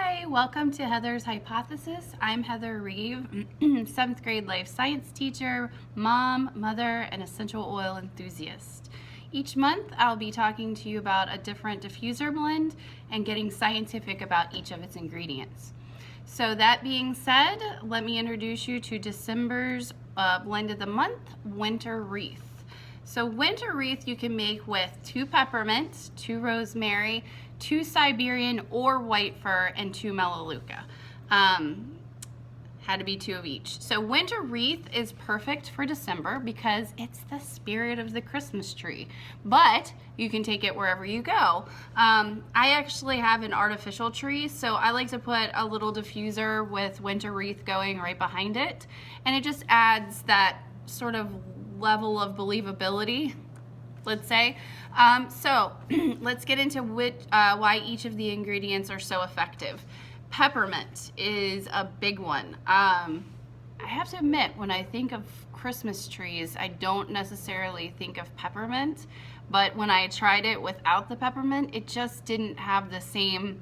Hi, welcome to Heather's Hypothesis. I'm Heather Wreath, 7th grade life science teacher, mom, mother, and essential oil enthusiast. Each month I'll be talking to you about a different diffuser blend and getting scientific about each of its ingredients. So that being said, let me introduce you to December's blend of the month, Winter Wreath. So Winter Wreath you can make with 2 peppermint, 2 rosemary, 2 Siberian or white fir, and 2 melaleuca. Had to be 2 of each. So Winter Wreath is perfect for December because it's the spirit of the Christmas tree, but you can take it wherever you go. I actually have an artificial tree, so I like to put a little diffuser with Winter Wreath going right behind it, and it just adds that sort of level of believability, let's say. So let's get into why each of the ingredients are so effective. Peppermint is a big one. I have to admit, when I think of Christmas trees, I don't necessarily think of peppermint, but when I tried it without the peppermint, it just didn't have the same,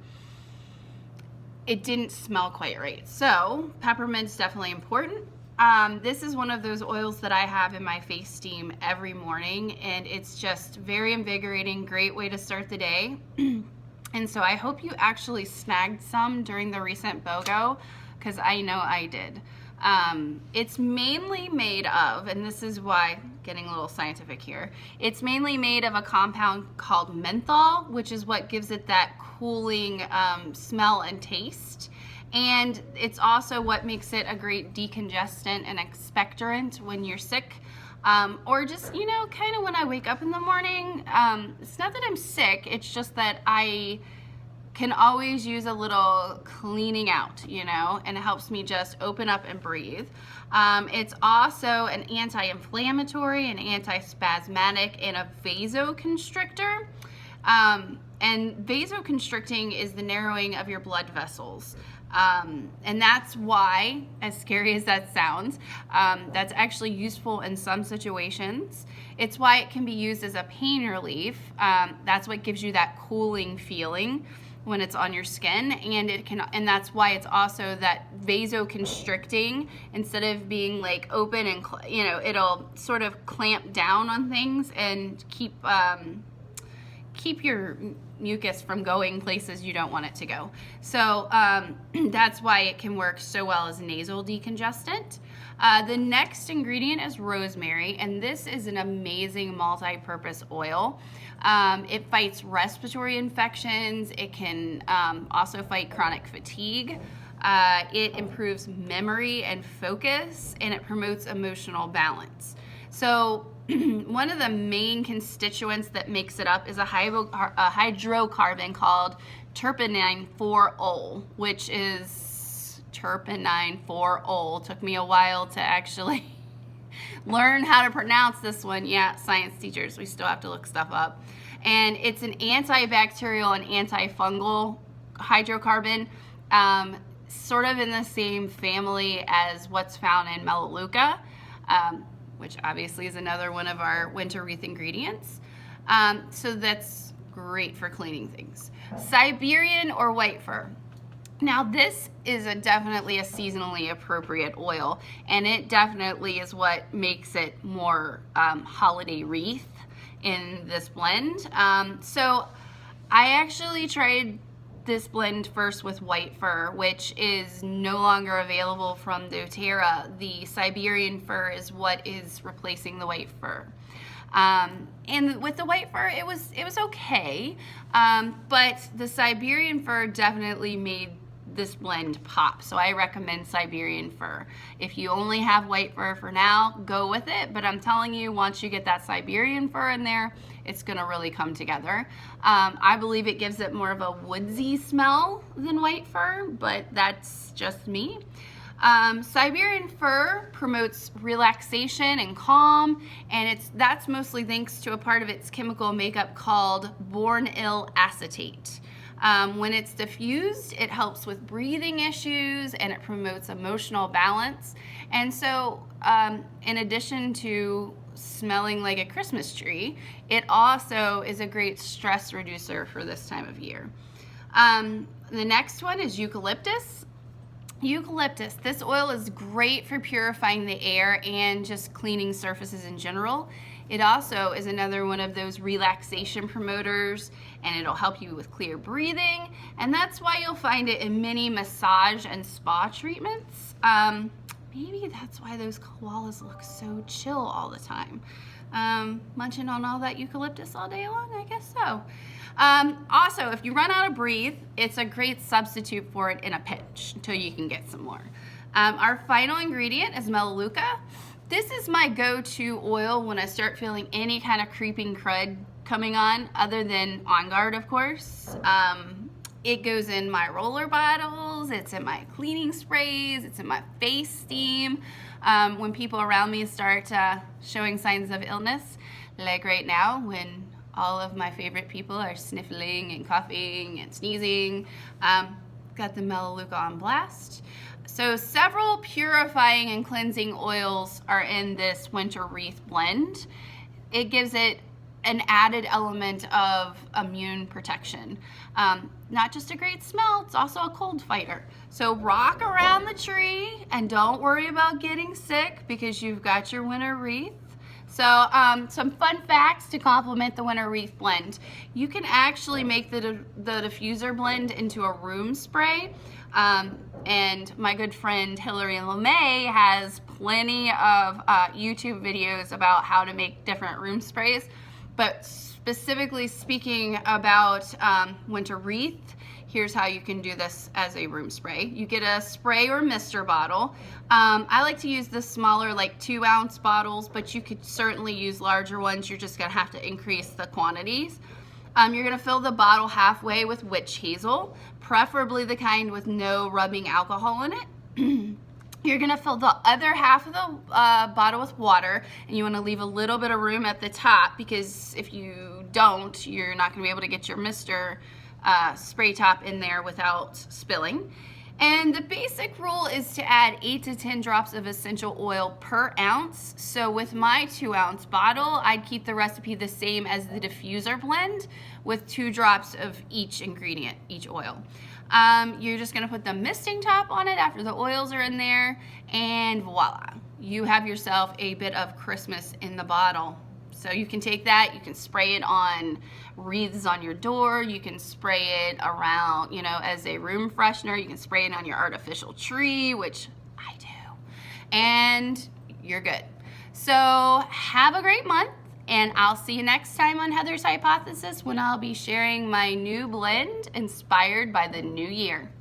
it didn't smell quite right. So peppermint's definitely important. This is one of those oils that I have in my face steam every morning, and it's just very invigorating, great way to start the day. And so I hope you actually snagged some during the recent BOGO, because I know I did. It's mainly made of, and this is why, getting a little scientific here, it's mainly made of a compound called menthol, which is what gives it that cooling smell and taste. And it's also what makes it a great decongestant and expectorant when you're sick, or just, you know, kind of when I wake up in the morning. It's not that I'm sick, it's just that I can always use a little cleaning out, you know, and it helps me just open up and breathe. It's also an anti-inflammatory, an anti-spasmodic, and a vasoconstrictor. And vasoconstricting is the narrowing of your blood vessels. And that's why, as scary as that sounds, that's actually useful in some situations. It's why it can be used as a pain relief. That's what gives you that cooling feeling when it's on your skin, and that's why it's also that vasoconstricting. Instead of being like open and you know, it'll sort of clamp down on things and keep your mucus from going places you don't want it to go. So that's why it can work so well as a nasal decongestant. The next ingredient is rosemary, and this is an amazing multi-purpose oil. It fights respiratory infections. It can also fight chronic fatigue. It improves memory and focus, and it promotes emotional balance. So one of the main constituents that makes it up is a hydrocarbon called terpenine 4-ol, which is terpenine 4-ol. Took me a while to actually learn how to pronounce this one. Yeah, science teachers, we still have to look stuff up. And it's an antibacterial and antifungal hydrocarbon, sort of in the same family as what's found in melaleuca, which obviously is another one of our Winter Wreath ingredients. So that's great for cleaning things. Siberian or white fir. Now this is definitely a seasonally appropriate oil, and it definitely is what makes it more holiday wreath in this blend. So I actually tried this blend first with white fir, which is no longer available from doTERRA. The Siberian fir is what is replacing the white fir. And with the white fir, it was okay, but the Siberian fir definitely made this blend pop. So I recommend Siberian fir. If you only have white fir for now, go with it, but I'm telling you, once you get that Siberian fir in there, it's gonna really come together. I believe it gives it more of a woodsy smell than white fir, but that's just me. Siberian fir promotes relaxation and calm, and that's mostly thanks to a part of its chemical makeup called boronil acetate. When it's diffused, it helps with breathing issues, and it promotes emotional balance. And so in addition to smelling like a Christmas tree, it also is a great stress reducer for this time of year. The next one is eucalyptus. Eucalyptus, this oil is great for purifying the air and just cleaning surfaces in general. It also is another one of those relaxation promoters, and it'll help you with clear breathing, and that's why you'll find it in many massage and spa treatments. Maybe that's why those koalas look so chill all the time. Munching on all that eucalyptus all day long? I guess so. Also, if you run out of Wreath, it's a great substitute for it in a pinch until you can get some more. Our final ingredient is Melaleuca. This is my go-to oil when I start feeling any kind of creeping crud coming on, other than On Guard, of course. It goes in my roller bottles, it's in my cleaning sprays, it's in my face steam. When people around me start showing signs of illness, like right now when all of my favorite people are sniffling and coughing and sneezing, got the Melaleuca on blast. So several purifying and cleansing oils are in this Winter Wreath blend. It gives it an added element of immune protection. Not just a great smell, it's also a cold fighter. So rock around the tree and don't worry about getting sick because you've got your Winter Wreath. So some fun facts to complement the Winter Wreath blend. You can actually make the diffuser blend into a room spray. And my good friend Hillary LeMay has plenty of YouTube videos about how to make different room sprays. But specifically speaking about Winter Wreath, here's how you can do this as a room spray. You get a spray or mister bottle. I like to use the smaller, like 2-ounce bottles, but you could certainly use larger ones. You're just gonna have to increase the quantities. You're gonna fill the bottle halfway with witch hazel, preferably the kind with no rubbing alcohol in it. You're gonna fill the other half of the bottle with water, and you wanna leave a little bit of room at the top, because if you don't, you're not gonna be able to get your mister spray top in there without spilling. And the basic rule is to add 8 to 10 drops of essential oil per ounce. So with my 2-ounce bottle, I'd keep the recipe the same as the diffuser blend with 2 drops of each ingredient, each oil. You're just gonna put the misting top on it after the oils are in there, and voila, you have yourself a bit of Christmas in the bottle. So you can take that, you can spray it on wreaths on your door, you can spray it around, you know, as a room freshener, you can spray it on your artificial tree, which I do, and you're good. So have a great month, and I'll see you next time on Heather's Hypothesis when I'll be sharing my new blend inspired by the new year.